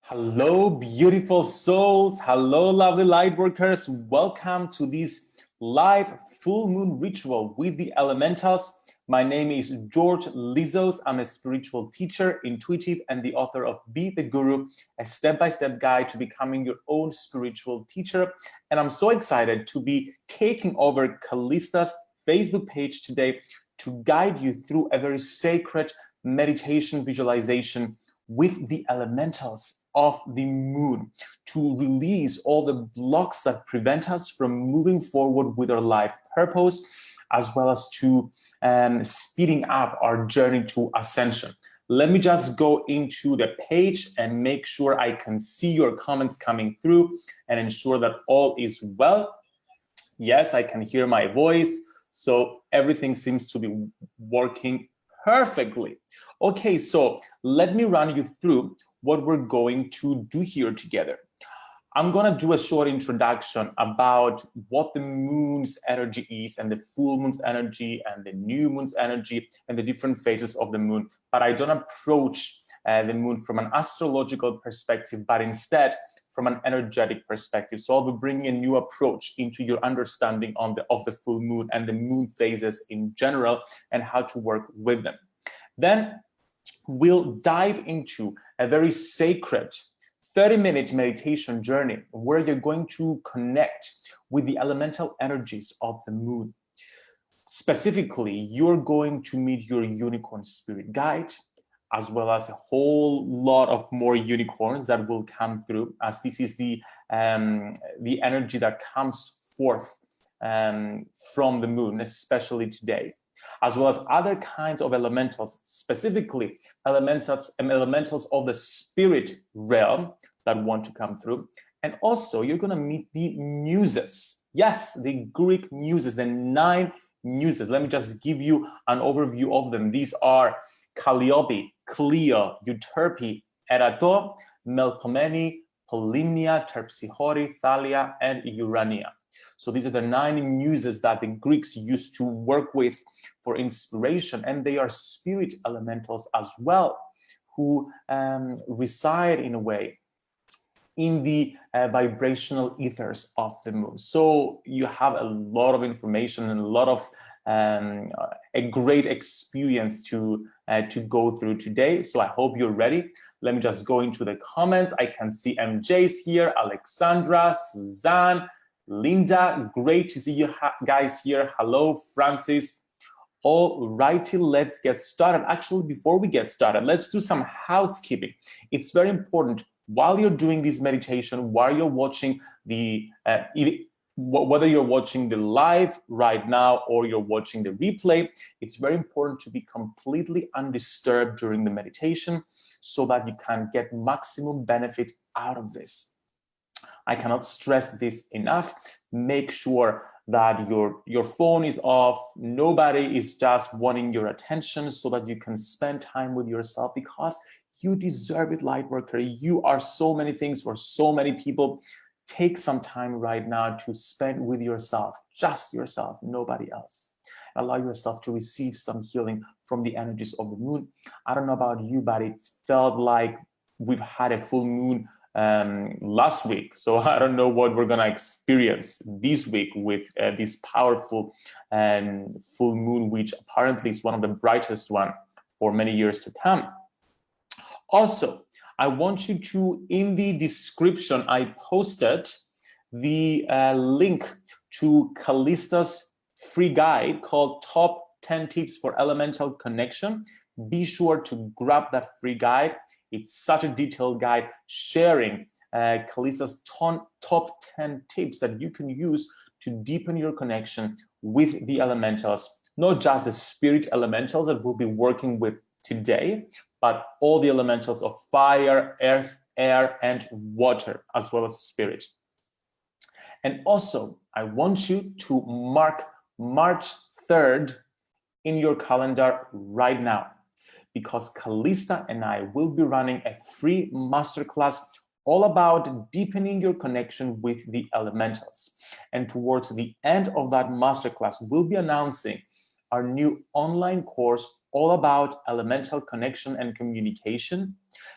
Hello, beautiful souls. Hello, lovely light workers. Welcome to this live full moon ritual with the elementals. My name is George Lizos. I'm a spiritual teacher, intuitive, and the author of Be the Guru, a step-by-step guide to becoming your own spiritual teacher. And I'm so excited to be taking over Callista's Facebook page today to guide you through a very sacred meditation visualization with the elementals of the moon to release all the blocks that prevent us from moving forward with our life purpose, as well as to speeding up our journey to ascension. Let me just go into the page and make sure I can see your comments coming through and ensure that all is well. Yes, I can hear my voice. So everything seems to be working perfectly. Okay, so let me run you through what we're going to do here together. I'm going to do a short introduction about what the moon's energy is and the full moon's energy and the new moon's energy and the different phases of the moon. But I don't approach the moon from an astrological perspective, but instead from an energetic perspective. So I'll be bringing a new approach into your understanding of the full moon and the moon phases in general and how to work with them. Then we'll dive into a very sacred 30-minute meditation journey where you're going to connect with the elemental energies of the moon. Specifically, you're going to meet your unicorn spirit guide, as well as a whole lot of more unicorns that will come through, as this is the energy that comes forth from the moon, especially today, as well as other kinds of elementals, specifically elementals of the spirit realm that want to come through. And also you're going to meet the muses. Yes, the Greek muses, the 9 muses. Let me just give you an overview of them. These are Calliope, Clio, Euterpe, Erato, Melpomene, Polymnia, Terpsichore, Thalia, and Urania. So these are the 9 muses that the Greeks used to work with for inspiration, and they are spirit elementals as well, who reside in a way in the vibrational ethers of the moon. So you have a lot of information and a lot of a great experience to go through today. So I hope you're ready. Let me just go into the comments. I can see MJ's here, Alexandra, Suzanne, Linda, great to see you guys here. Hello, Francis. All righty, let's get started. Actually, before we get started, let's do some housekeeping. It's very important while you're doing this meditation, while you're watching whether you're watching the live right now or you're watching the replay, it's very important to be completely undisturbed during the meditation so that you can get maximum benefit out of this. I cannot stress this enough. Make sure that your phone is off. Nobody is just wanting your attention so that you can spend time with yourself, because you deserve it, light worker. You are so many things for so many people. Take some time right now to spend with yourself, just yourself, nobody else. Allow yourself to receive some healing from the energies of the moon. I don't know about you, but it felt like we've had a full moon last week. So I don't know what we're going to experience this week with this powerful full moon, which apparently is one of the brightest one for many years to come. Also, I want you to, in the description, I posted the link to Callista's free guide called Top 10 Tips for Elemental Connection. Be sure to grab that free guide. It's such a detailed guide sharing Callista's top 10 tips that you can use to deepen your connection with the elementals, not just the spirit elementals that we'll be working with today, but all the elementals of fire, earth, air, and water, as well as spirit. And also, I want you to mark March 3rd in your calendar right now, because Callista and I will be running a free masterclass all about deepening your connection with the elementals. And towards the end of that masterclass, we'll be announcing our new online course all about elemental connection and communication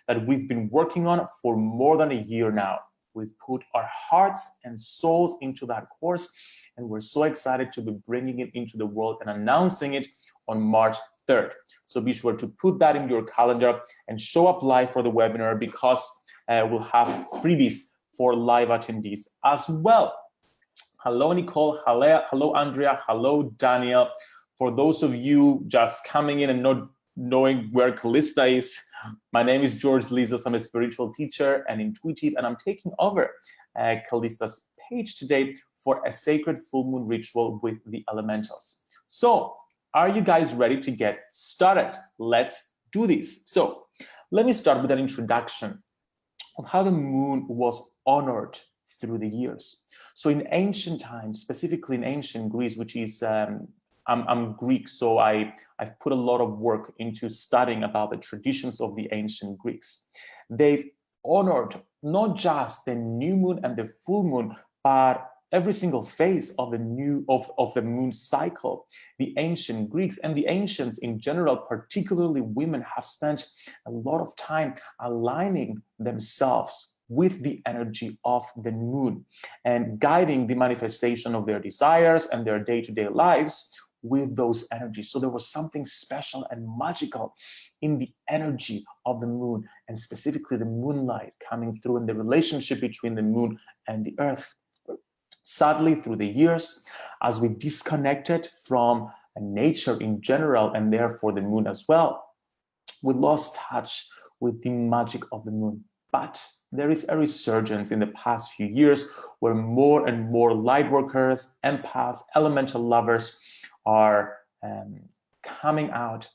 that we've been working on for more than a year now. We've put our hearts and souls into that course, and we're so excited to be bringing it into the world and announcing it on March 3rd. So be sure to put that in your calendar and show up live for the webinar, because we'll have freebies for live attendees as well. Hello, Nicole. Hello, Andrea. Hello, Daniel. For those of you just coming in and not knowing where Callista is, my name is George Lizos. I'm a spiritual teacher and intuitive, and I'm taking over Callista's page today for a sacred full moon ritual with the elementals. So, are you guys ready to get started? Let's do this. So, let me start with an introduction of how the moon was honored through the years. So in ancient times, specifically in ancient Greece, which is, I'm Greek, so I've put a lot of work into studying about the traditions of the ancient Greeks. They've honored not just the new moon and the full moon, but every single phase of the moon cycle. The ancient Greeks and the ancients in general, particularly women, have spent a lot of time aligning themselves with the energy of the moon and guiding the manifestation of their desires and their day-to-day lives with those energies. So there was something special and magical in the energy of the moon, and specifically the moonlight coming through in the relationship between the moon and the earth. Sadly, through the years, as we disconnected from nature in general, and therefore the moon as well, we lost touch with the magic of the moon. But there is a resurgence in the past few years where more and more light workers, empaths, elemental lovers are coming out,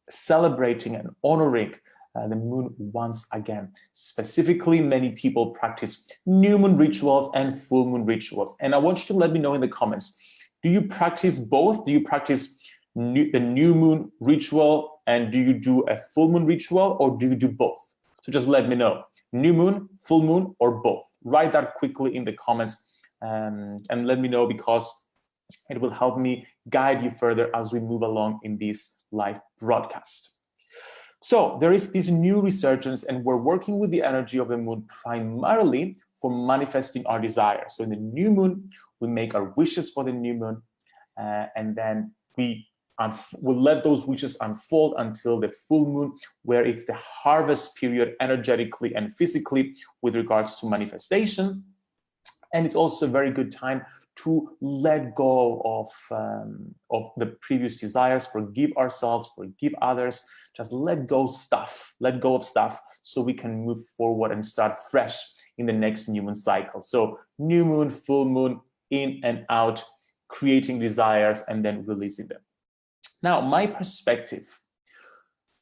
celebrating and honoring the moon once again. Specifically, many people practice new moon rituals and full moon rituals. And I want you to let me know in the comments, do you practice both? Do you practice the new moon ritual, and do you do a full moon ritual, or do you do both? So just let me know. New moon, full moon, or both? Write that quickly in the comments and let me know, because it will help me guide you further as we move along in this live broadcast. So there is this new resurgence, and we're working with the energy of the moon primarily for manifesting our desires. So in the new moon, we make our wishes for the new moon, and then we'll let those wishes unfold until the full moon, where it's the harvest period energetically and physically with regards to manifestation. And it's also a very good time to let go of the previous desires, forgive ourselves, forgive others, just let go of stuff so we can move forward and start fresh in the next new moon cycle. So new moon, full moon, in and out, creating desires and then releasing them. Now, my perspective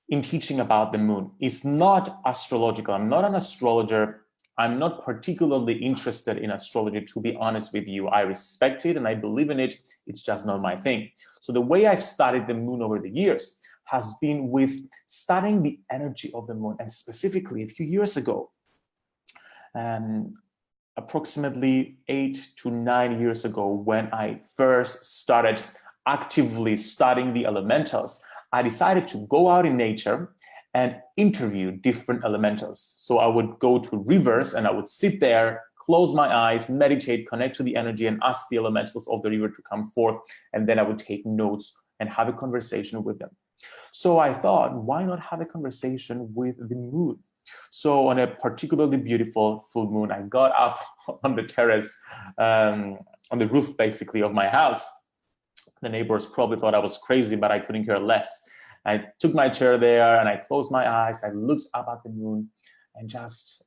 in teaching about the moon is not astrological. I'm not an astrologer. I'm not particularly interested in astrology, to be honest with you. I respect it and I believe in it. It's just not my thing. So the way I've studied the moon over the years has been with studying the energy of the moon. And specifically, a few years ago, approximately 8 to 9 years ago, when I first started actively studying the elementals, I decided to go out in nature and interview different elementals. So I would go to rivers and I would sit there, close my eyes, meditate, connect to the energy, and ask the elementals of the river to come forth. And then I would take notes and have a conversation with them. So I thought, why not have a conversation with the moon? So on a particularly beautiful full moon, I got up on the terrace, on the roof basically of my house. The neighbors probably thought I was crazy, but I couldn't care less. I took my chair there and I closed my eyes. I looked up at the moon and just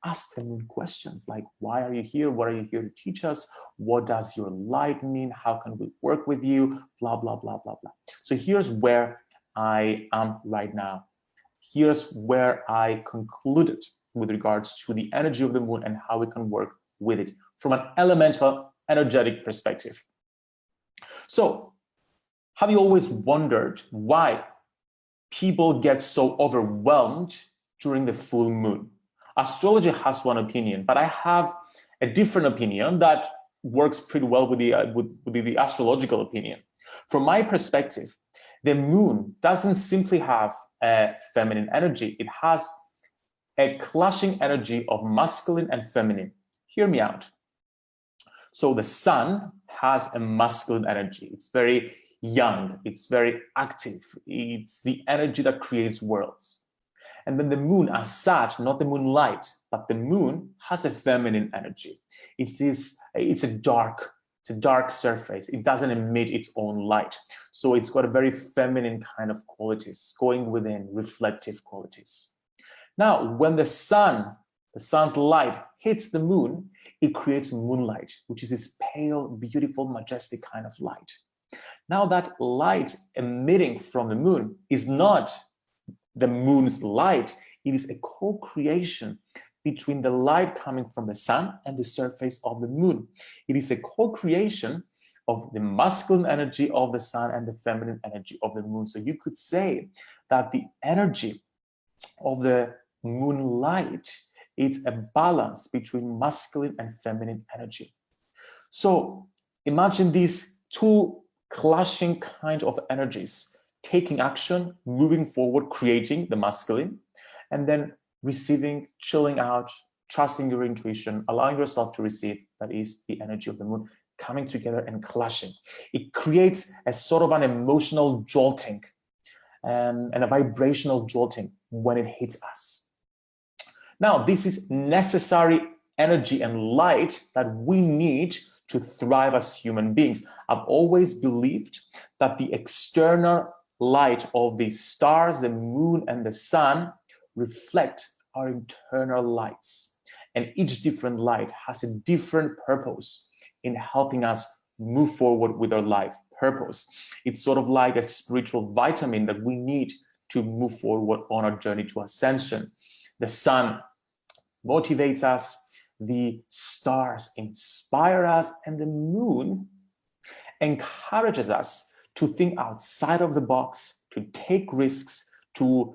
asked the moon questions like, why are you here? What are you here to teach us? What does your light mean? How can we work with you? Blah, blah, blah, blah, blah. So here's where I am right now. Here's where I concluded with regards to the energy of the moon and how we can work with it from an elemental, energetic perspective. So, have you always wondered why people get so overwhelmed during the full moon? Astrology has one opinion, but I have a different opinion that works pretty well with the astrological opinion. From my perspective, the moon doesn't simply have a feminine energy. It has a clashing energy of masculine and feminine. Hear me out. So the sun has a masculine energy. It's very young, it's very active. It's the energy that creates worlds. And then the moon as such, not the moonlight, but the moon has a feminine energy. It's a dark surface. It doesn't emit its own light. So it's got a very feminine kind of qualities, going within, reflective qualities. Now, when the sun's light hits the moon, it creates moonlight, which is this pale, beautiful, majestic kind of light. Now that light emitting from the moon is not the moon's light, it is a co-creation between the light coming from the sun and the surface of the moon. It is a co-creation of the masculine energy of the sun and the feminine energy of the moon. So you could say that the energy of the moonlight is a balance between masculine and feminine energy. So imagine these two clashing kind of energies taking action, moving forward, creating the masculine, and then receiving, chilling out, trusting your intuition, allowing yourself to receive, that is the energy of the moon, coming together and clashing. It creates a sort of an emotional jolting and a vibrational jolting when it hits us. Now, this is necessary energy and light that we need to thrive as human beings. I've always believed that the external light of the stars, the moon, and the sun reflect our internal lights. And each different light has a different purpose in helping us move forward with our life purpose. It's sort of like a spiritual vitamin that we need to move forward on our journey to ascension. The sun motivates us, the stars inspire us, and the moon encourages us to think outside of the box, to take risks, to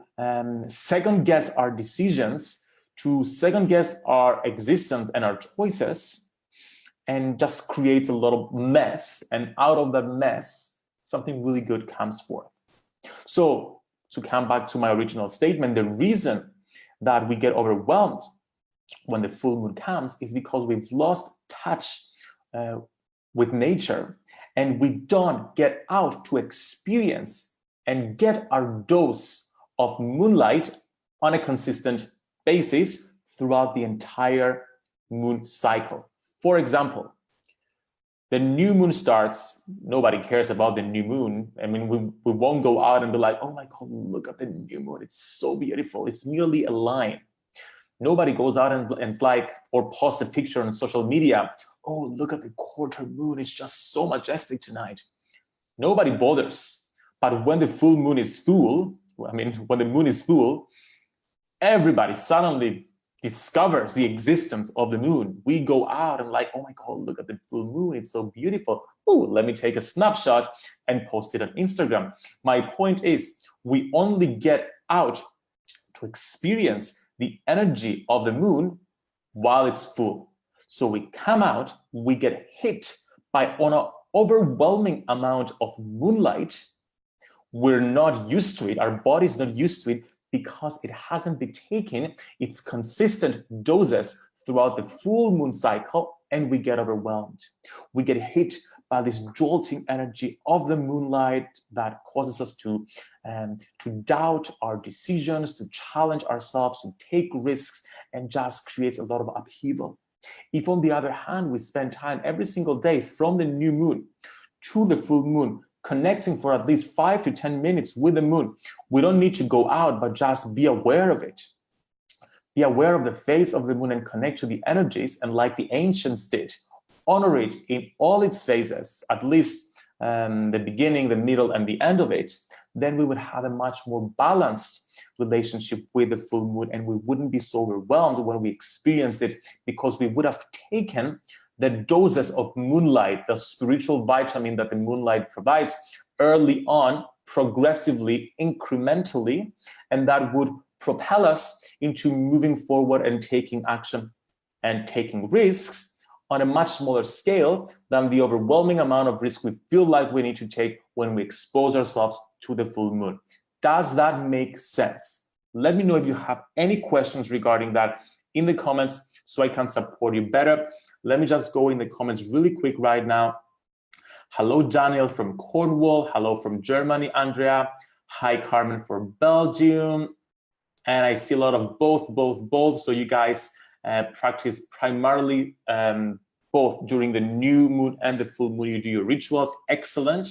second guess our decisions, to second guess our existence and our choices, and just creates a lot of mess. And out of that mess, something really good comes forth. So to come back to my original statement, the reason that we get overwhelmed when the full moon comes is because we've lost touch with nature, and we don't get out to experience and get our dose of moonlight on a consistent basis throughout the entire moon cycle. For example, the new moon starts, nobody cares about the new moon. I mean, we won't go out and be like, oh my God, look at the new moon. It's so beautiful. It's merely a line. Nobody goes out and like, or posts a picture on social media. Oh, look at the quarter moon. It's just so majestic tonight. Nobody bothers. But when the full moon is full, I mean, when the moon is full, everybody suddenly discovers the existence of the moon. We go out and like, oh my God, look at the full moon. It's so beautiful. Oh, let me take a snapshot and post it on Instagram. My point is, we only get out to experience the energy of the moon while it's full. So we come out, we get hit by an overwhelming amount of moonlight. We're not used to it. Our body's not used to it because it hasn't been taking its consistent doses throughout the full moon cycle, and we get overwhelmed. We get hit by this jolting energy of the moonlight that causes us to doubt our decisions, to challenge ourselves, to take risks, and just creates a lot of upheaval. If on the other hand, we spend time every single day from the new moon to the full moon, connecting for at least 5 to 10 minutes with the moon, we don't need to go out, but just be aware of it. Be aware of the phase of the moon and connect to the energies. And like the ancients did, honor it in all its phases, at least the beginning, the middle, and the end of it. Then we would have a much more balanced relationship with the full moon, and we wouldn't be so overwhelmed when we experienced it, because we would have taken the doses of moonlight, the spiritual vitamin that the moonlight provides early on, progressively, incrementally, and that would propel us into moving forward and taking action and taking risks on a much smaller scale than the overwhelming amount of risk we feel like we need to take when we expose ourselves to the full moon. Does that make sense? Let me know if you have any questions regarding that in the comments so I can support you better. Let me just go in the comments really quick right now. Hello, Daniel from Cornwall. Hello from Germany, Andrea. Hi, Carmen from Belgium. And I see a lot of both. So you guys practice primarily both during the new moon and the full moon. You do your rituals. Excellent.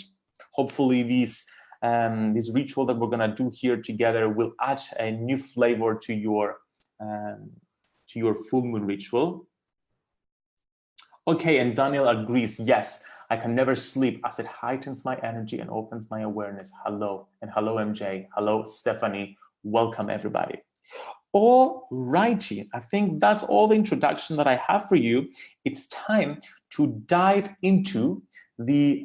Hopefully this ritual that we're gonna do here together will add a new flavor to your full moon ritual. Okay, and Daniel agrees. Yes, I can never sleep as it heightens my energy and opens my awareness. Hello, and hello, MJ. Hello, Stephanie. Welcome, everybody. All righty, I think that's all the introduction that I have for you. It's time to dive into the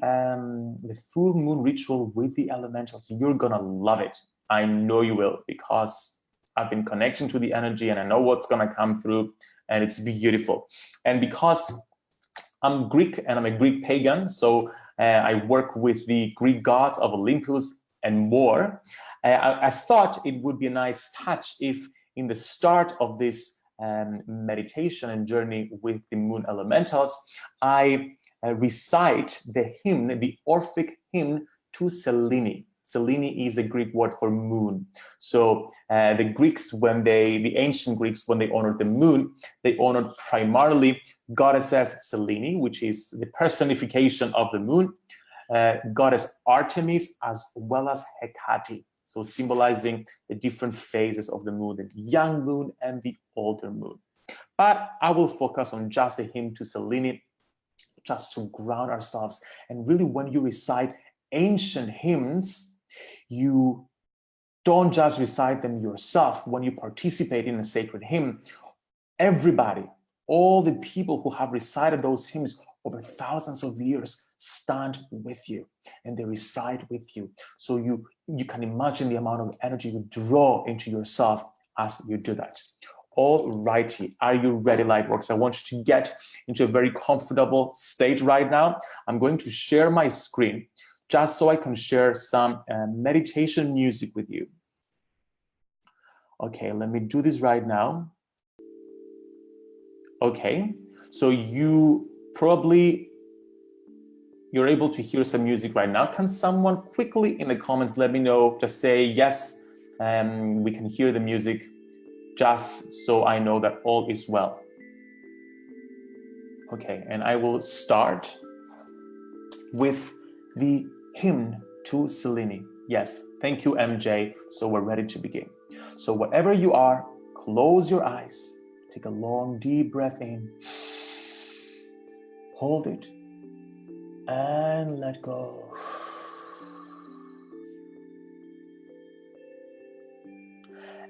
full moon ritual with the elementals. You're gonna love it. I know you will, because I've been connecting to the energy and I know what's gonna come through, and it's beautiful. And because I'm Greek and I'm a Greek pagan, so I work with the Greek gods of Olympus and more, I thought it would be a nice touch if in the start of this meditation and journey with the moon elementals, I recite the hymn, the Orphic hymn to Selene. Selene is a Greek word for moon. So the Greeks, the ancient Greeks, when they honored the moon, they honored primarily goddesses Selene, which is the personification of the moon, goddess Artemis, as well as Hecate. So symbolizing the different phases of the moon, the young moon and the older moon. But I will focus on just the hymn to Selene, just to ground ourselves. And really, when you recite ancient hymns, you don't just recite them yourself. When you participate in a sacred hymn, everybody, all the people who have recited those hymns over thousands of years stand with you and they recite with you. So you can imagine the amount of energy you draw into yourself as you do that. All righty, are you ready, Lightworks? I want you to get into a very comfortable state right now. I'm going to share my screen just so I can share some meditation music with you. Okay, let me do this right now. Okay, so you're able to hear some music right now. Can someone quickly in the comments let me know, just say yes, we can hear the music, just so I know that all is well. Okay, and I will start with the hymn to Selene. Yes, thank you, MJ. So we're ready to begin. So wherever you are, close your eyes, take a long, deep breath in, hold it, and let go.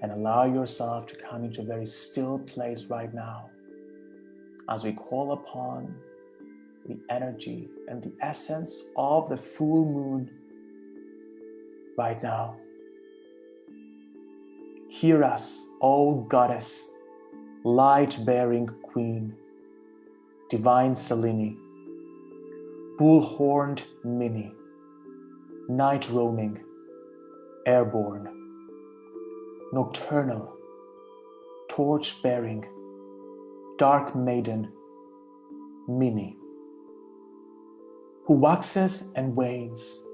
And allow yourself to come into a very still place right now as we call upon the energy and the essence of the full moon right now. Hear us, O Goddess, light-bearing Queen, Divine Selene, bull-horned Mini, night-roaming, airborne, nocturnal, torch-bearing, dark maiden, Mini, who waxes and wanes,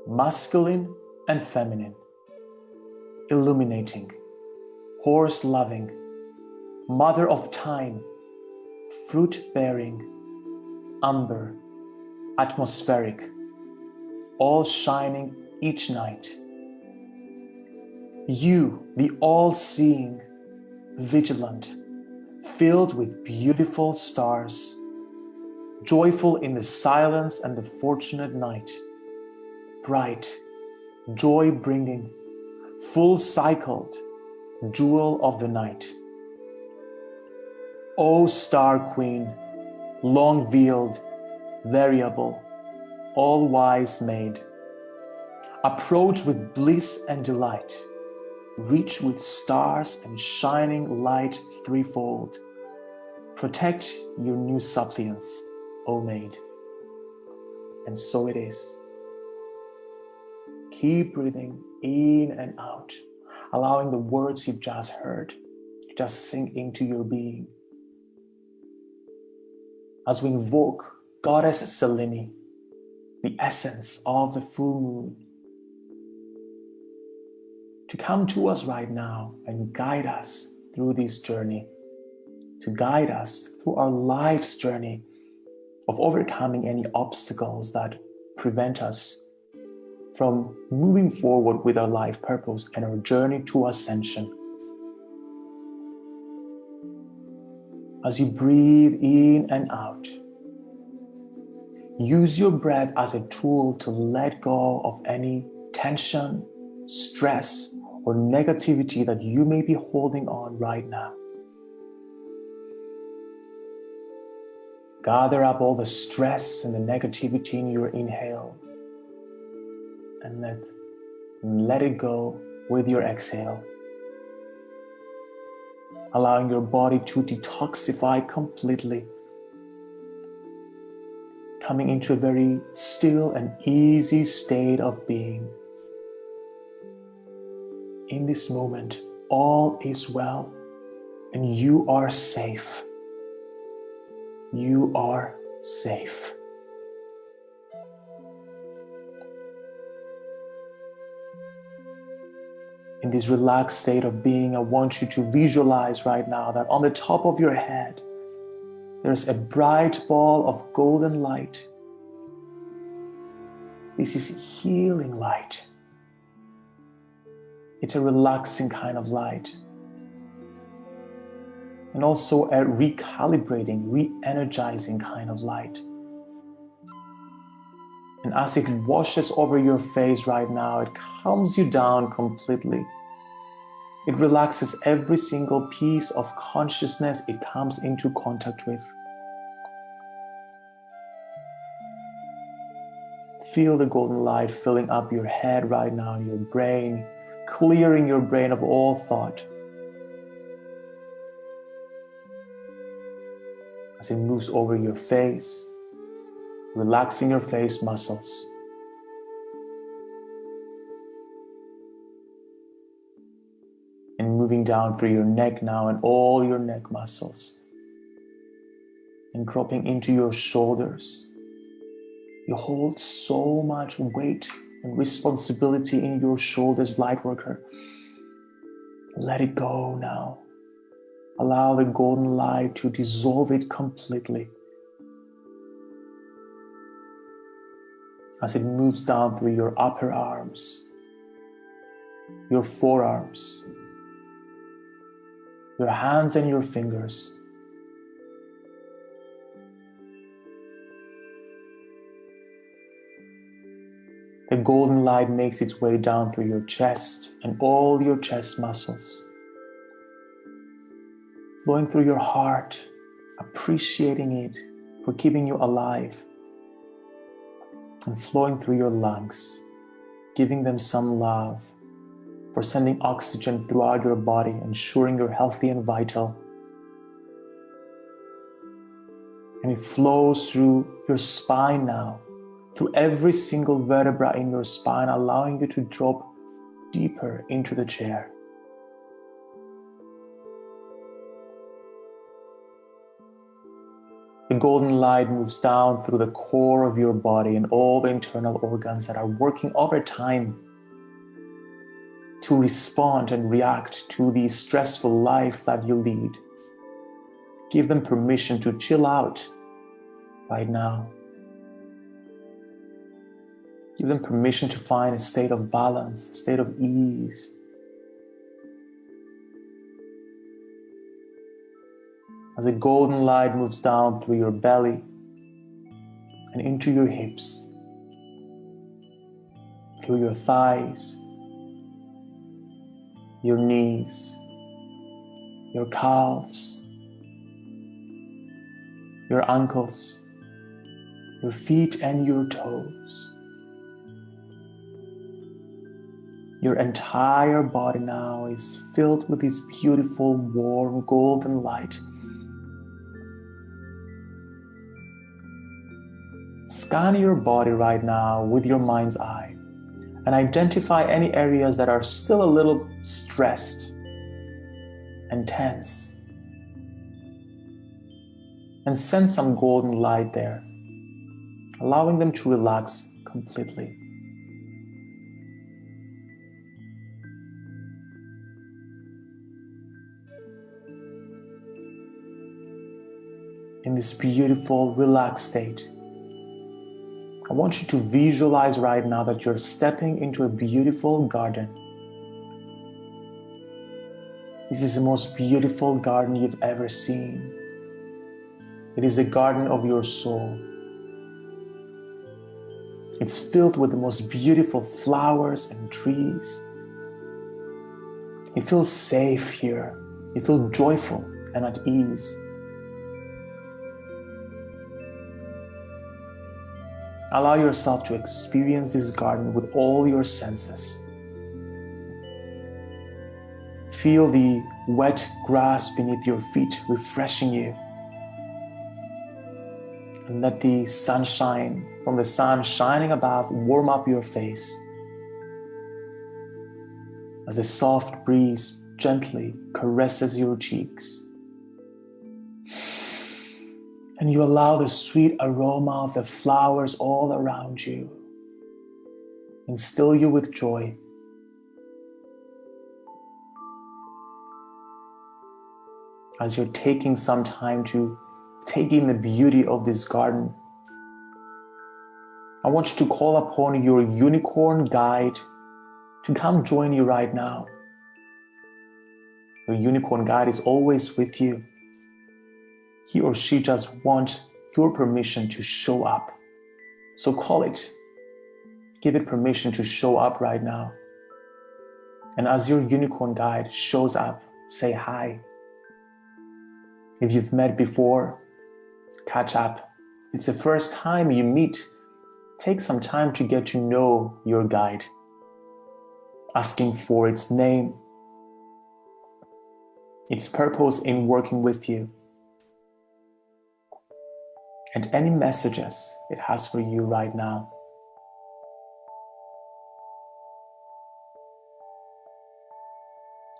masculine and feminine, illuminating, horse-loving, mother of time, fruit-bearing, amber, atmospheric, all shining each night. You, the all-seeing, vigilant, filled with beautiful stars, joyful in the silence and the fortunate night, bright, joy-bringing, full-cycled, jewel of the night. O Star Queen, long-veiled, variable, all-wise maid, approach with bliss and delight, reach with stars and shining light threefold, Protect your new suppliants, O maid. And so it is. Keep breathing in and out, allowing the words you've just heard to just sink into your being. As we invoke Goddess Selene, the essence of the full moon, to come to us right now and guide us through this journey, to guide us through our life's journey of overcoming any obstacles that prevent us from moving forward with our life purpose and our journey to ascension. As you breathe in and out, use your breath as a tool to let go of any tension, stress, or negativity that you may be holding on right now. Gather up all the stress and the negativity in your inhale and let it go with your exhale. Allowing your body to detoxify completely. Coming into a very still and easy state of being. In this moment, all is well and you are safe. You are safe. In this relaxed state of being, I want you to visualize right now that on the top of your head, there's a bright ball of golden light. This is healing light. It's a relaxing kind of light. And also a recalibrating, re-energizing kind of light. And as it washes over your face right now, it calms you down completely. It relaxes every single piece of consciousness it comes into contact with. Feel the golden light filling up your head right now, your brain, clearing your brain of all thought. As it moves over your face, relaxing your face muscles. And moving down through your neck now and all your neck muscles. And dropping into your shoulders. You hold so much weight and responsibility in your shoulders, Lightworker. Let it go now. Allow the golden light to dissolve it completely. As it moves down through your upper arms, your forearms, your hands and your fingers. The golden light makes its way down through your chest and all your chest muscles. Flowing through your heart, appreciating it for keeping you alive. And flowing through your lungs, giving them some love for sending oxygen throughout your body, ensuring you're healthy and vital. And it flows through your spine now, through every single vertebra in your spine, allowing you to drop deeper into the chair. The golden light moves down through the core of your body and all the internal organs that are working overtime to respond and react to the stressful life that you lead. Give them permission to chill out right now. Give them permission to find a state of balance, a state of ease. As the golden light moves down through your belly and into your hips, through your thighs, your knees, your calves, your ankles, your feet and your toes. Your entire body now is filled with this beautiful, warm, golden light. Scan your body right now with your mind's eye and identify any areas that are still a little stressed and tense. And send some golden light there, allowing them to relax completely. In this beautiful, relaxed state, I want you to visualize right now that you're stepping into a beautiful garden. This is the most beautiful garden you've ever seen. It is the garden of your soul. It's filled with the most beautiful flowers and trees. You feel safe here. You feel joyful and at ease. Allow yourself to experience this garden with all your senses. Feel the wet grass beneath your feet refreshing you. And let the sunshine from the sun shining above warm up your face as a soft breeze gently caresses your cheeks. And you allow the sweet aroma of the flowers all around you instill you with joy. As you're taking some time to take in the beauty of this garden, I want you to call upon your unicorn guide to come join you right now. Your unicorn guide is always with you. He or she just wants your permission to show up. So call it. Give it permission to show up right now. And as your unicorn guide shows up, say hi. If you've met before, catch up. If it's the first time you meet, take some time to get to know your guide, asking for its name, its purpose in working with you, and any messages it has for you right now.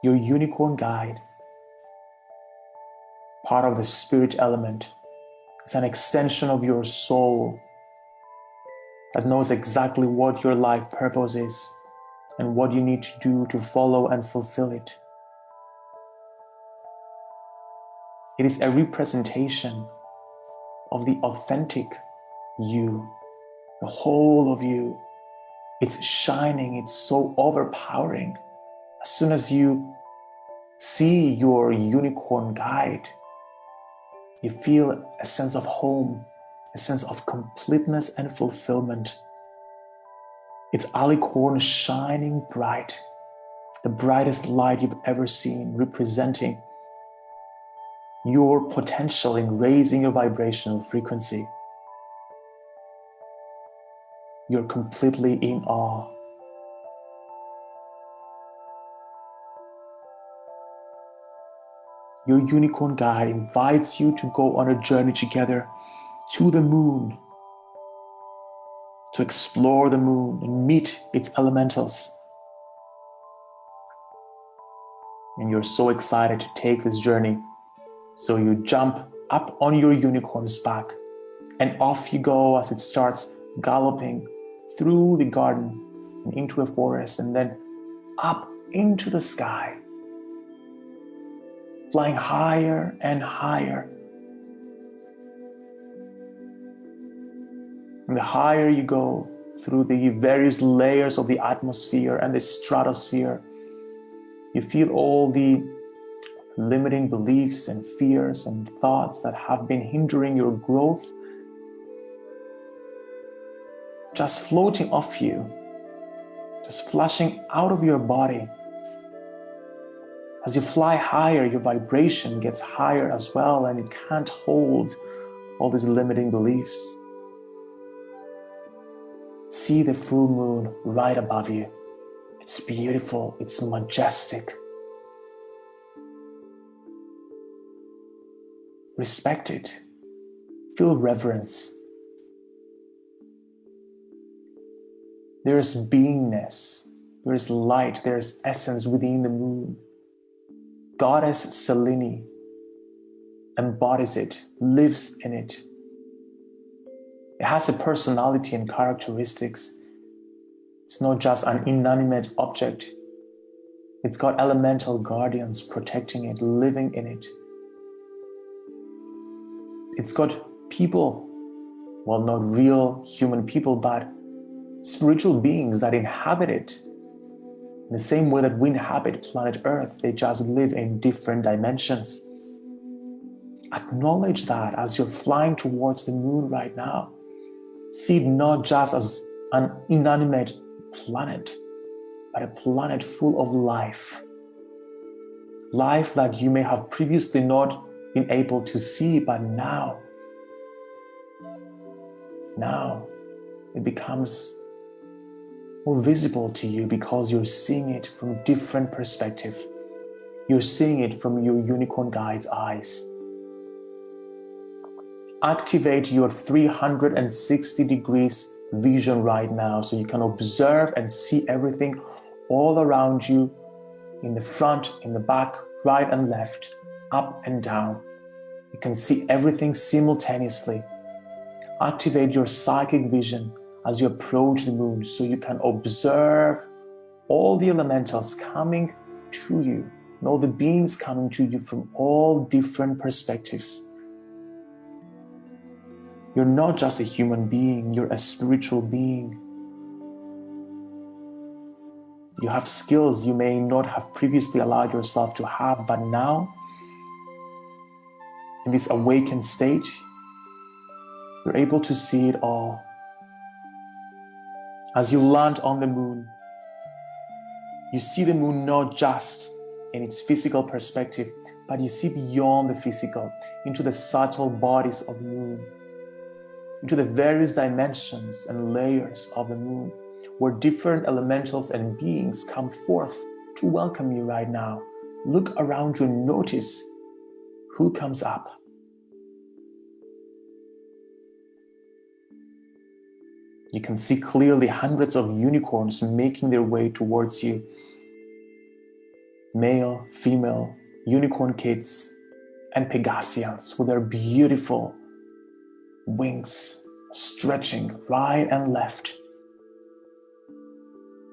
Your unicorn guide, part of the spirit element, is an extension of your soul that knows exactly what your life purpose is and what you need to do to follow and fulfill it. It is a representation of the authentic you, the whole of you. It's shining, it's so overpowering. As soon as you see your unicorn guide, you feel a sense of home, a sense of completeness and fulfillment. It's alicorn shining bright, the brightest light you've ever seen, representing your potential in raising your vibrational frequency. You're completely in awe. Your unicorn guide invites you to go on a journey together to the moon, to explore the moon and meet its elementals. And you're so excited to take this journey. So you jump up on your unicorn's back and off you go as it starts galloping through the garden and into a forest and then up into the sky, flying higher and higher. And the higher you go through the various layers of the atmosphere and the stratosphere, you feel all the limiting beliefs and fears and thoughts that have been hindering your growth just floating off you, just flushing out of your body. As you fly higher, your vibration gets higher as well, and it can't hold all these limiting beliefs. See the full moon right above you. It's beautiful, it's majestic. Respect it. Feel reverence. There is beingness, there is light, there is essence within the moon. Goddess Selene embodies it, lives in it. It has a personality and characteristics. It's not just an inanimate object. It's got elemental guardians protecting it, living in it. It's got people, well, not real human people, but spiritual beings that inhabit it. In the same way that we inhabit planet Earth, they just live in different dimensions. Acknowledge that as you're flying towards the moon right now. See it not just as an inanimate planet, but a planet full of life. Life that you may have previously not been able to see, but now it becomes more visible to you because you're seeing it from different perspective. You're seeing it from your unicorn guide's eyes. Activate your 360 degrees vision right now so you can observe and see everything all around you, in the front, in the back, right and left, up and down. You can see everything simultaneously. Activate your psychic vision as you approach the moon so you can observe all the elementals coming to you and all the beings coming to you from all different perspectives. You're not just a human being, you're a spiritual being. You have skills you may not have previously allowed yourself to have, but now, in this awakened state, you're able to see it all. As you land on the moon, you see the moon not just in its physical perspective, but you see beyond the physical, into the subtle bodies of the moon, into the various dimensions and layers of the moon, where different elementals and beings come forth to welcome you right now. Look around you and notice who comes up. You can see clearly hundreds of unicorns making their way towards you. Male, female, unicorn kids, and Pegasians with their beautiful wings stretching right and left.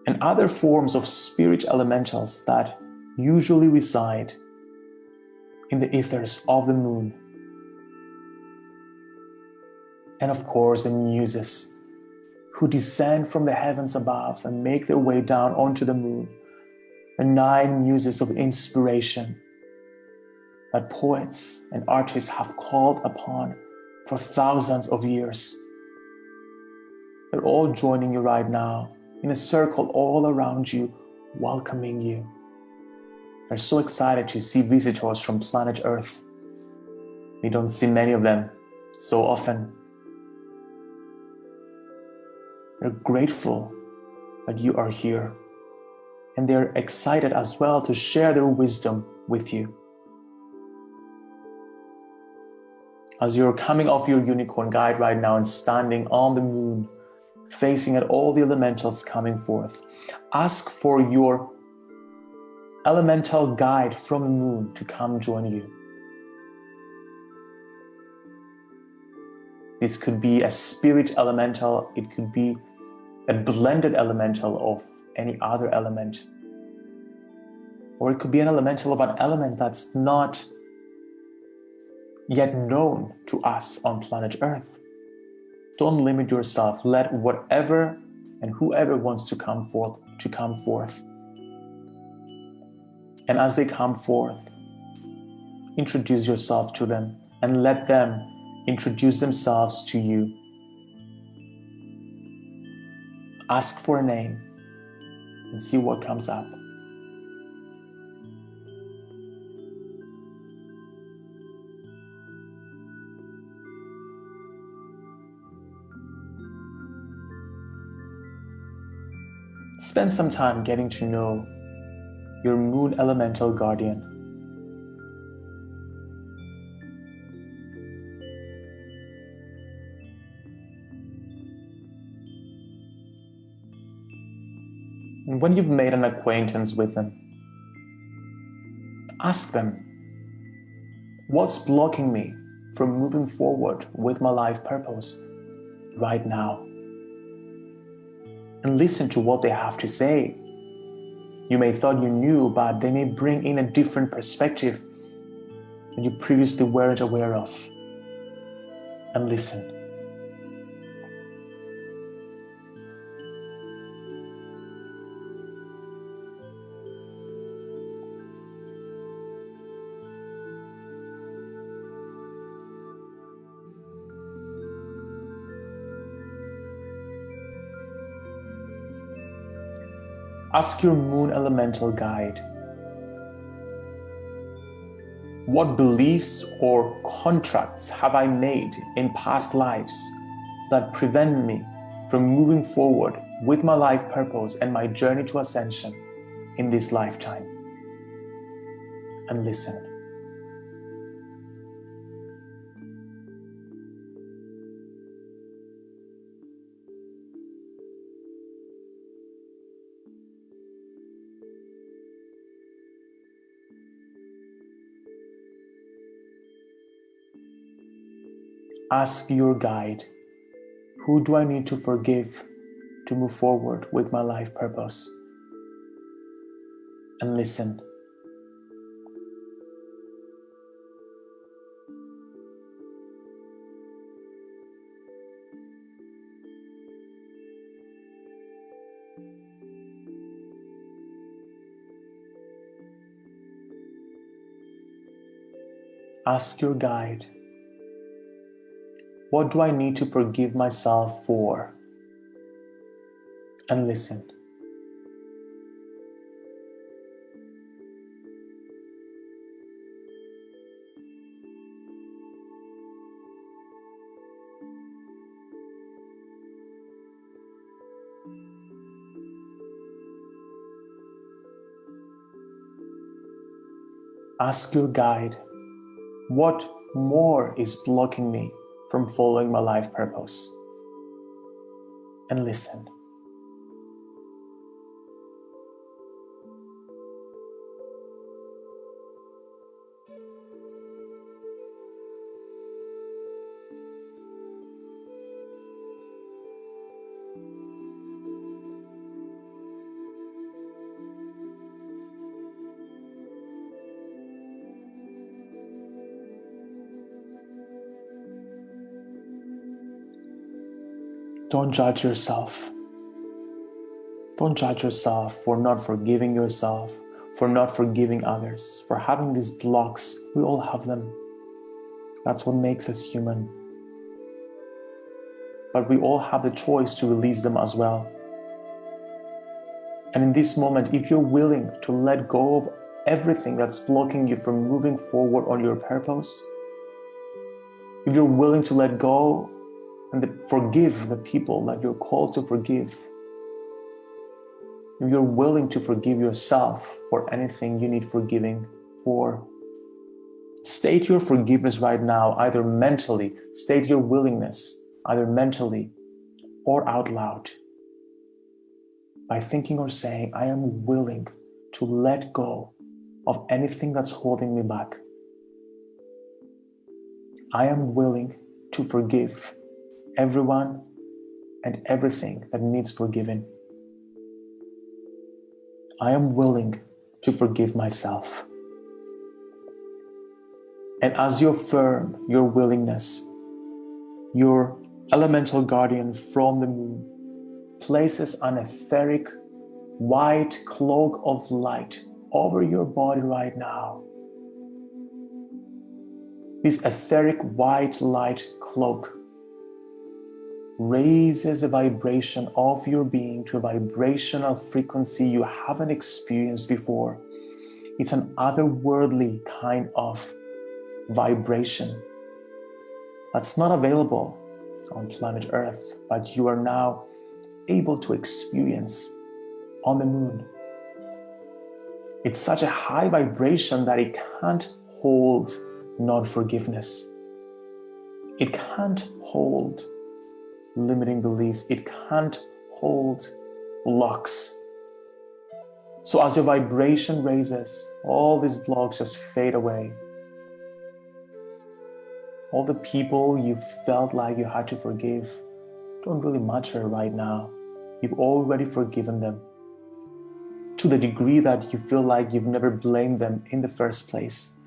And other forms of spirit elementals that usually reside in the ethers of the moon. And of course, the Muses, who descend from the heavens above and make their way down onto the moon. The 9 muses of inspiration that poets and artists have called upon for thousands of years. They're all joining you right now in a circle all around you, welcoming you. They're so excited to see visitors from planet Earth. We don't see many of them so often. They're grateful that you are here, and they're excited as well to share their wisdom with you. As you're coming off your unicorn guide right now and standing on the moon, facing at all the elementals coming forth, ask for your elemental guide from the moon to come join you. This could be a spirit elemental, it could be a blended elemental of any other element. Or it could be an elemental of an element that's not yet known to us on planet Earth. Don't limit yourself. Let whatever and whoever wants to come forth. And as they come forth, introduce yourself to them and let them introduce themselves to you. Ask for a name and see what comes up. Spend some time getting to know your moon elemental guardian. And when you've made an acquaintance with them, ask them, what's blocking me from moving forward with my life purpose right now? And listen to what they have to say. You may thought you knew, but they may bring in a different perspective that you previously weren't aware of. And listen. Ask your moon elemental guide, what beliefs or contracts have I made in past lives that prevent me from moving forward with my life purpose and my journey to ascension in this lifetime? And listen. Ask your guide, who do I need to forgive to move forward with my life purpose? And listen. Ask your guide, what do I need to forgive myself for? And listen. Ask your guide, what more is blocking me from following my life purpose? And listen. Don't judge yourself. Don't judge yourself for not forgiving yourself, for not forgiving others, for having these blocks. We all have them. That's what makes us human. But we all have the choice to release them as well. And in this moment, if you're willing to let go of everything that's blocking you from moving forward on your purpose, if you're willing to let go and forgive the people that you're called to forgive, if you're willing to forgive yourself for anything you need forgiving for, state your forgiveness right now, either mentally, state your willingness, either mentally or out loud, by thinking or saying, I am willing to let go of anything that's holding me back. I am willing to forgive everyone and everything that needs forgiving. I am willing to forgive myself. And as you affirm your willingness, your elemental guardian from the moon places an etheric white cloak of light over your body right now. This etheric white light cloak raises the vibration of your being to a vibrational frequency you haven't experienced before. It's an otherworldly kind of vibration that's not available on planet Earth, but you are now able to experience on the moon. It's such a high vibration that it can't hold non-forgiveness. It can't hold limiting beliefs. It can't hold blocks. So as your vibration raises, all these blocks just fade away. All the people you felt like you had to forgive don't really matter right now. You've already forgiven them to the degree that you feel like you've never blamed them in the first place.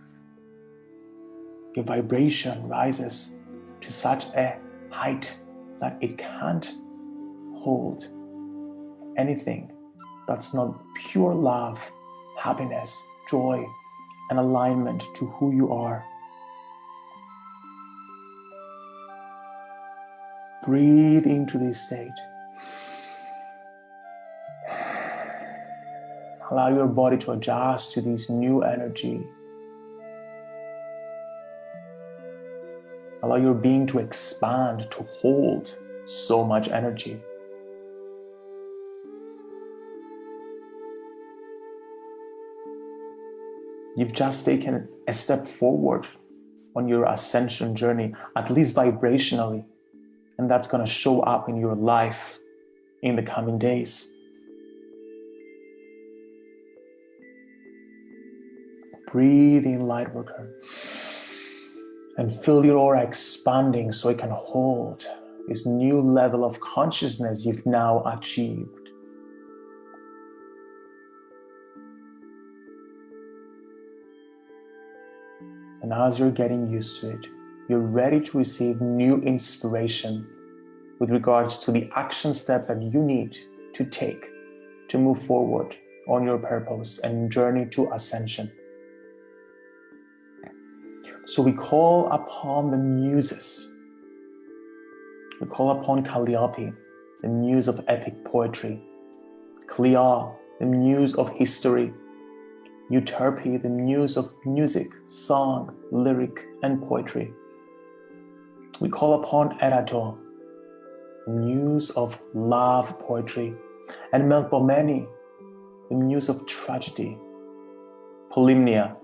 Your vibration rises to such a height that it can't hold anything that's not pure love, happiness, joy, and alignment to who you are. Breathe into this state. Allow your body to adjust to this new energy. Allow your being to expand, to hold so much energy. You've just taken a step forward on your ascension journey, at least vibrationally, and that's going to show up in your life in the coming days. Breathe in, Lightworker, and feel your aura expanding so it can hold this new level of consciousness you've now achieved. And as you're getting used to it, you're ready to receive new inspiration with regards to the action steps that you need to take to move forward on your purpose and journey to ascension. So we call upon the Muses. We call upon Calliope, the muse of epic poetry, Clea, the muse of history, Euterpe, the muse of music, song, lyric, and poetry. We call upon Erato, the muse of love poetry, and Melpomene, the muse of tragedy, Polymnia,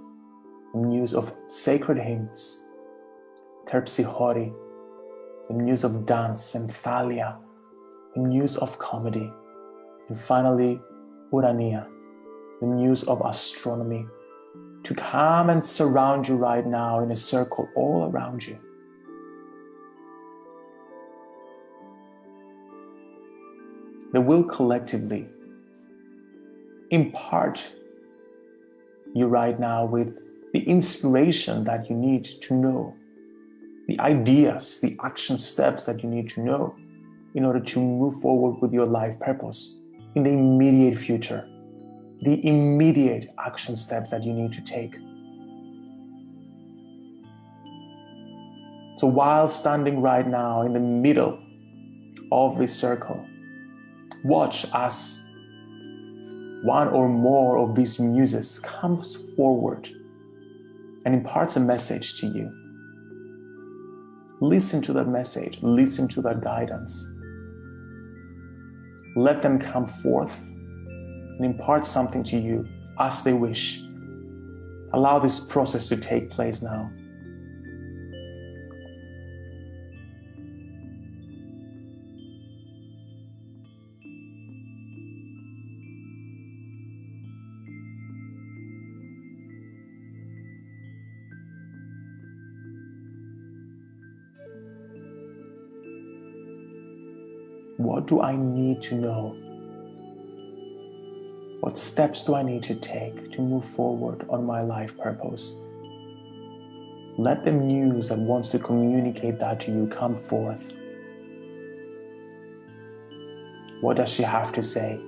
the muse of sacred hymns, Terpsichore, the muse of dance, and Thalia, the muse of comedy, and finally Urania, the muse of astronomy, to come and surround you right now in a circle all around you. They will collectively impart you right now with the inspiration that you need to know, the ideas, the action steps that you need to know in order to move forward with your life purpose in the immediate future, the immediate action steps that you need to take. So while standing right now in the middle of this circle, watch as one or more of these muses comes forward and imparts a message to you. Listen to that message, listen to that guidance. Let them come forth and impart something to you as they wish. Allow this process to take place now. What do I need to know? What steps do I need to take to move forward on my life purpose? Let the muse that wants to communicate that to you come forth. What does she have to say?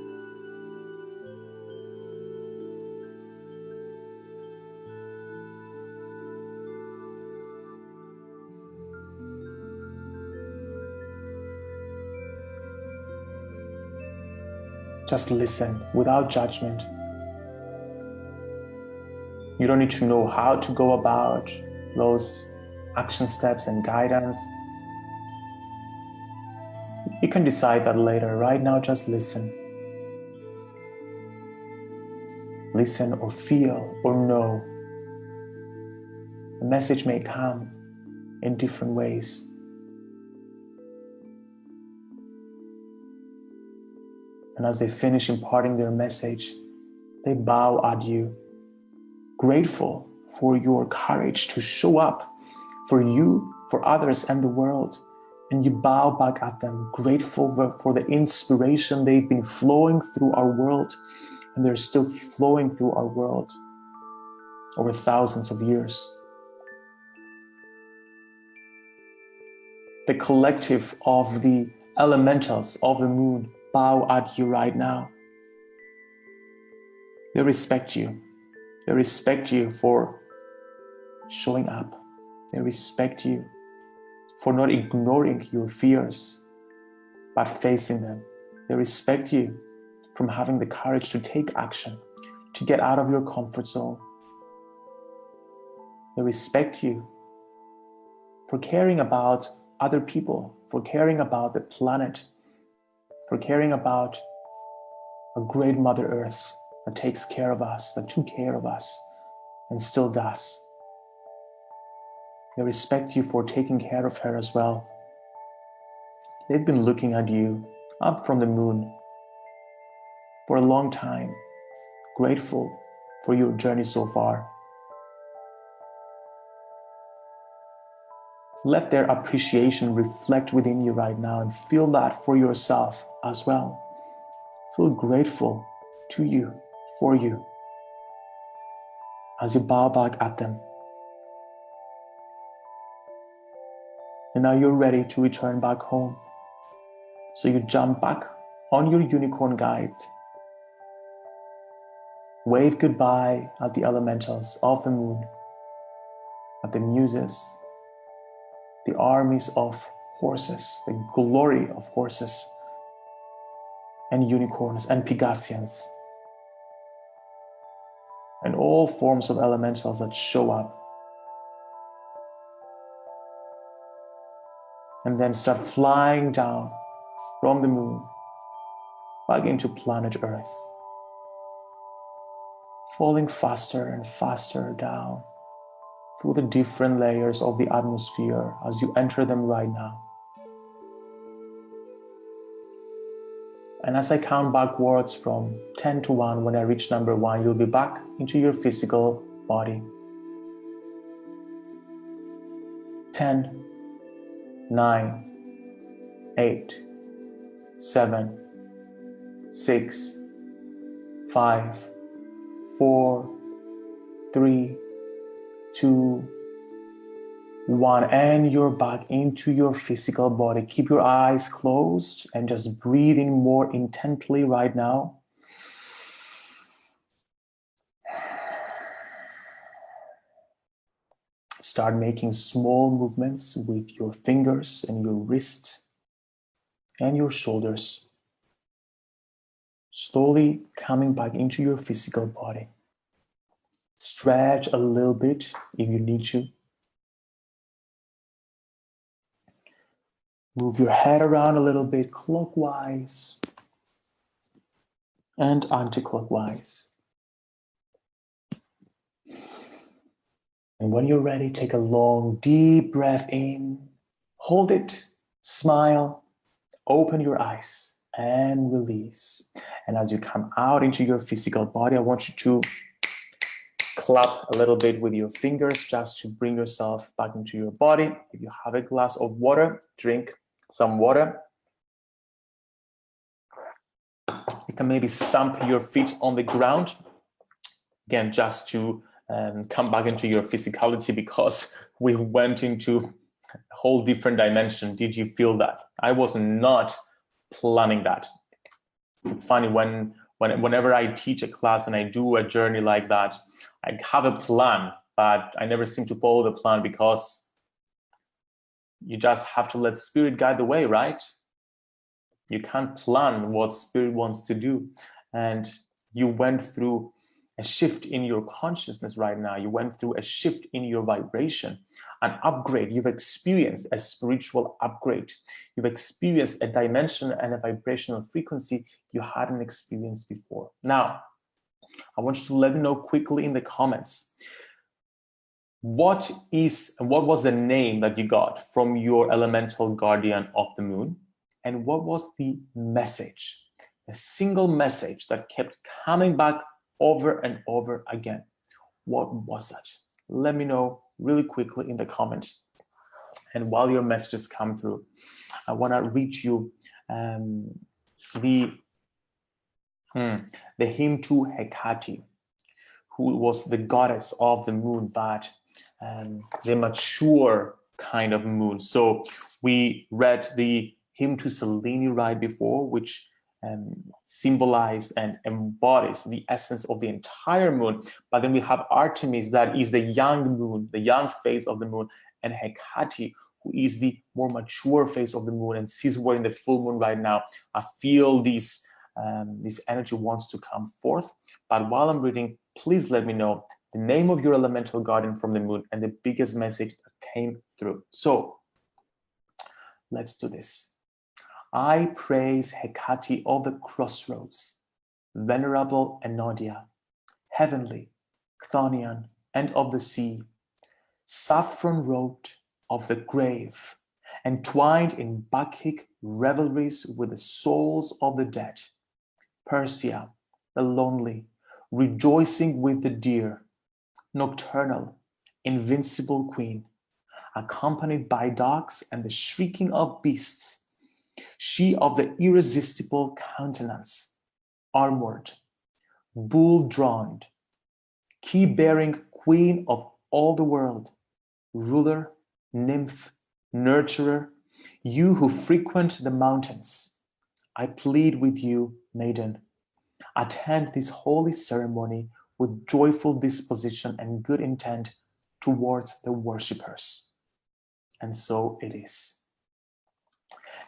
Just listen without judgment. You don't need to know how to go about those action steps and guidance. You can decide that later. Right now, just listen. Listen or feel or know. The message may come in different ways. And as they finish imparting their message, They bow at you, grateful for your courage to show up for you, for others, and the world. And you bow back at them, grateful for the inspiration they've been flowing through our world, and they're still flowing through our world over thousands of years. The collective of the elementals of the moon bow at you right now. They respect you. They respect you for showing up. They respect you for not ignoring your fears, but facing them. They respect you from having the courage to take action, to get out of your comfort zone. They respect you for caring about other people, for caring about the planet, for caring about a great Mother Earth that takes care of us, that took care of us, and still does. They respect you for taking care of her as well. They've been looking at you up from the moon for a long time, grateful for your journey so far. Let their appreciation reflect within you right now and feel that for yourself as well. Feel grateful to you, for you, as you bow back at them. And now you're ready to return back home. So you jump back on your unicorn guide, wave goodbye at the elementals of the moon, at the Muses, the armies of horses, the glory of horses, and unicorns and Pegasians, and all forms of elementals that show up. And then start flying down from the moon back into planet Earth, falling faster and faster down through the different layers of the atmosphere as you enter them right now. And as I count backwards from 10 to 1, when I reach number 1, you'll be back into your physical body. 10, 9, 8, 7, 6, 5, 4, 3, 2, 1, and you're back into your physical body. Keep your eyes closed and just breathe in more intently right now. Start making small movements with your fingers and your wrist and your shoulders. Slowly coming back into your physical body. Stretch a little bit if you need to. Move your head around a little bit clockwise and anti-clockwise. And when you're ready, take a long, deep breath in, hold it, smile, open your eyes, and release. And as you come out into your physical body, I want you to clap a little bit with your fingers just to bring yourself back into your body. If you have a glass of water, drink some water. You can maybe stamp your feet on the ground, again, just to come back into your physicality, because we went into a whole different dimension. Did you feel that? I was not planning that. It's funny, whenever I teach a class and I do a journey like that, I have a plan, but I never seem to follow the plan, because you just have to let spirit guide the way, right? You can't plan what spirit wants to do. And you went through a shift in your consciousness right now. You went through a shift in your vibration, an upgrade. You've experienced a spiritual upgrade. You've experienced a dimension and a vibrational frequency you hadn't experienced before. Now, I want you to let me know quickly in the comments, what was the name that you got from your elemental guardian of the moon? And what was the message, a single message that kept coming back over and over again. What was that? Let me know really quickly in the comments. And while your messages come through, I want to read you the hymn to Hecate, who was the goddess of the moon, but the mature kind of moon. So we read the hymn to Selene right before, which symbolized and embodies the essence of the entire moon. But then we have Artemis, that is the young moon, the young phase of the moon, and Hecate, who is the more mature phase of the moon. And since we're in the full moon right now, I feel this energy wants to come forth. But while I'm reading, please let me know the name of your elemental guardian from the moon and the biggest message that came through. So let's do this. I praise Hecate of the crossroads, venerable Enodia, heavenly, Chthonian, and of the sea, saffron-robed of the grave, entwined in Bacchic revelries with the souls of the dead. Persia, the lonely, rejoicing with the deer, nocturnal, invincible queen, accompanied by dogs and the shrieking of beasts, she of the irresistible countenance, armored, bull-drawn, key-bearing queen of all the world, ruler, nymph, nurturer, you who frequent the mountains, I plead with you, maiden, attend this holy ceremony with joyful disposition and good intent towards the worshippers. And so it is.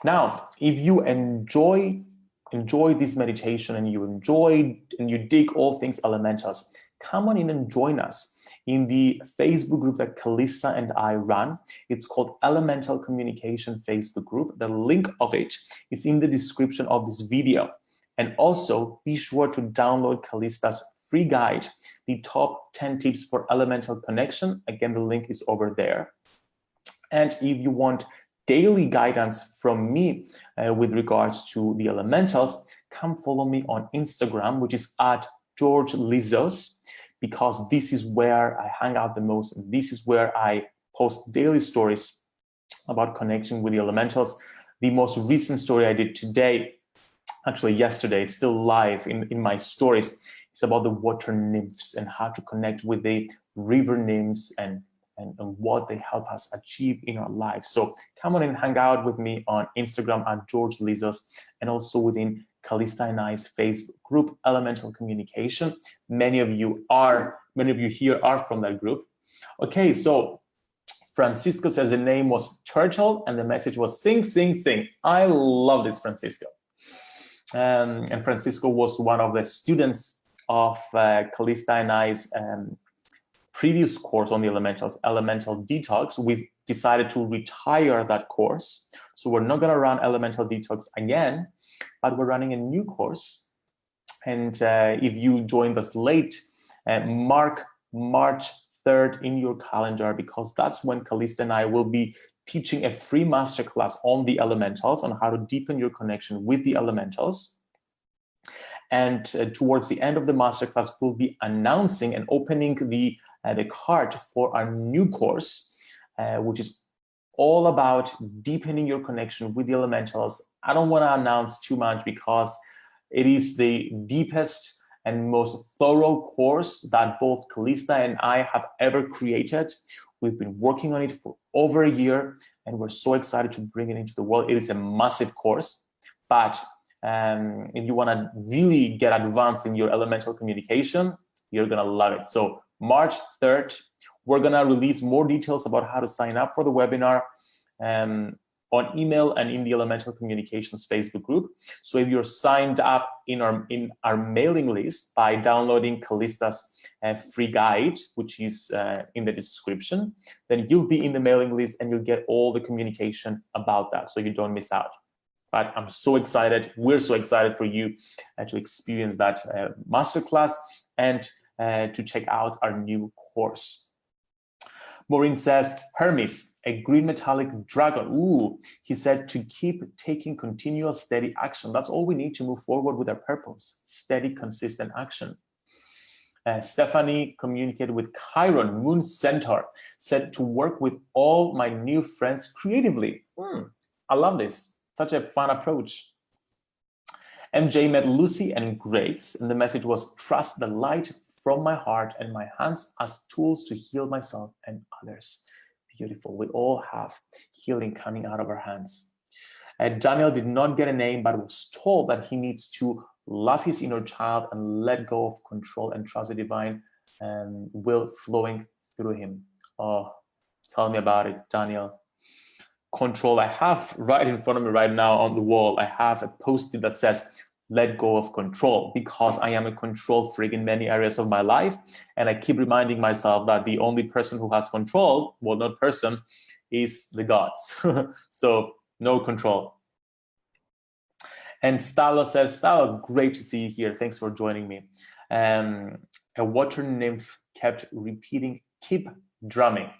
Now, if you enjoy this meditation and you dig all things elementals, come on in and join us in the Facebook group that Callista and I run. It's called Elemental Communication Facebook group. The link of it is in the description of this video. And also be sure to download Callista's free guide, the top 10 tips for elemental connection. Again, the link is over there. And if you want daily guidance from me with regards to the elementals, come follow me on Instagram, which is at George Lizos, because this is where I hang out the most. And this is where I post daily stories about connection with the elementals. The most recent story I did today, actually yesterday, it's still live in my stories. It's about the water nymphs and how to connect with the river nymphs and what they help us achieve in our lives. So come on and hang out with me on Instagram at George Lizos, and also within Callista and I's Facebook group, Elemental Communication. Many of you here are from that group. Okay, so Francisco says the name was Churchill and the message was sing, sing, sing. I love this, Francisco. And Francisco was one of the students of Callista and I's previous course on the elementals, Elemental Detox. We've decided to retire that course. So we're not gonna run Elemental Detox again, but we're running a new course. And if you joined us late, mark March 3rd in your calendar, because that's when Callista and I will be teaching a free masterclass on the elementals, on how to deepen your connection with the elementals. And towards the end of the masterclass, we'll be announcing and opening the card for our new course, which is all about deepening your connection with the elementals. I don't want to announce too much because it is the deepest and most thorough course that both Callista and I have ever created. We've been working on it for over a year, and we're so excited to bring it into the world. It is a massive course, but if you want to really get advanced in your elemental communication, you're going to love it. So March 3rd, we're going to release more details about how to sign up for the webinar on email and in the Elemental Communications Facebook group. So if you're signed up in our mailing list by downloading Callista's free guide, which is in the description, then you'll be in the mailing list and you'll get all the communication about that, so you don't miss out. But I'm so excited, we're so excited for you to experience that masterclass and to check out our new course. Maureen says, Hermes, a green metallic dragon. Ooh, he said to keep taking continual steady action. That's all we need to move forward with our purpose. Steady, consistent action. Stephanie communicated with Chiron, Moon Centaur, said to work with all my new friends creatively. I love this. Such a fun approach. MJ met Lucy and Grace, and the message was, trust the light from my heart and my hands as tools to heal myself and others. Beautiful. We all have healing coming out of our hands. Daniel did not get a name, but was told that he needs to love his inner child and let go of control and trust the divine will flowing through him. Oh, tell me about it, Daniel. Control. I have right in front of me right now on the wall, I have a post-it that says, let go of control, because I am a control freak in many areas of my life. And I keep reminding myself that the only person who has control, well, not person, is the gods. So no control. And Stalo says, Stalo, great to see you here. Thanks for joining me. A water nymph kept repeating, keep drumming.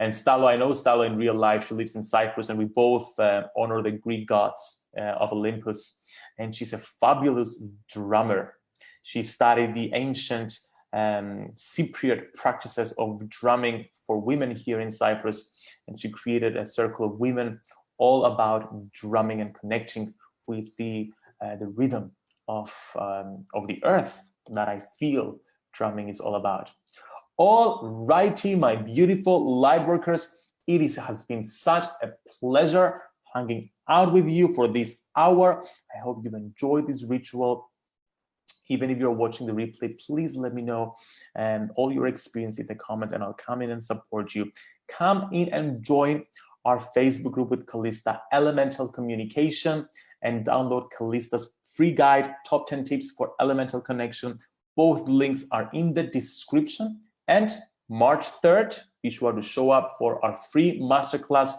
And Stalo, I know Stalo in real life. She lives in Cyprus, and we both honor the Greek gods of Olympus. And she's a fabulous drummer. She studied the ancient Cypriot practices of drumming for women here in Cyprus. And she created a circle of women all about drumming and connecting with the rhythm of the earth that I feel drumming is all about. All righty, my beautiful light workers, has been such a pleasure hanging out with you for this hour. I hope you've enjoyed this ritual. Even if you're watching the replay, please let me know all your experience in the comments, and I'll come in and support you. Come in and join our Facebook group with Callista, Elemental Communication, and download Callista's free guide, Top 10 Tips for Elemental Connection. Both links are in the description. And March 3rd, be sure to show up for our free masterclass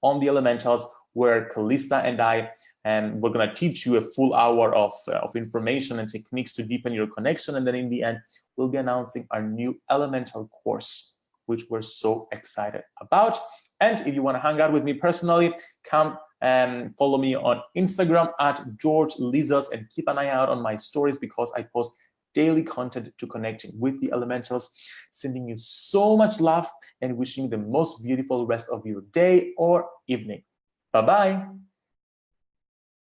on the elementals, where Callista and I, we're going to teach you a full hour of information and techniques to deepen your connection. And then in the end, we'll be announcing our new elemental course, which we're so excited about. And if you want to hang out with me personally, come and follow me on Instagram at George Lizos, and keep an eye out on my stories, because I post daily content to connecting with the elementals. Sending you so much love and wishing you the most beautiful rest of your day or evening. Bye-bye.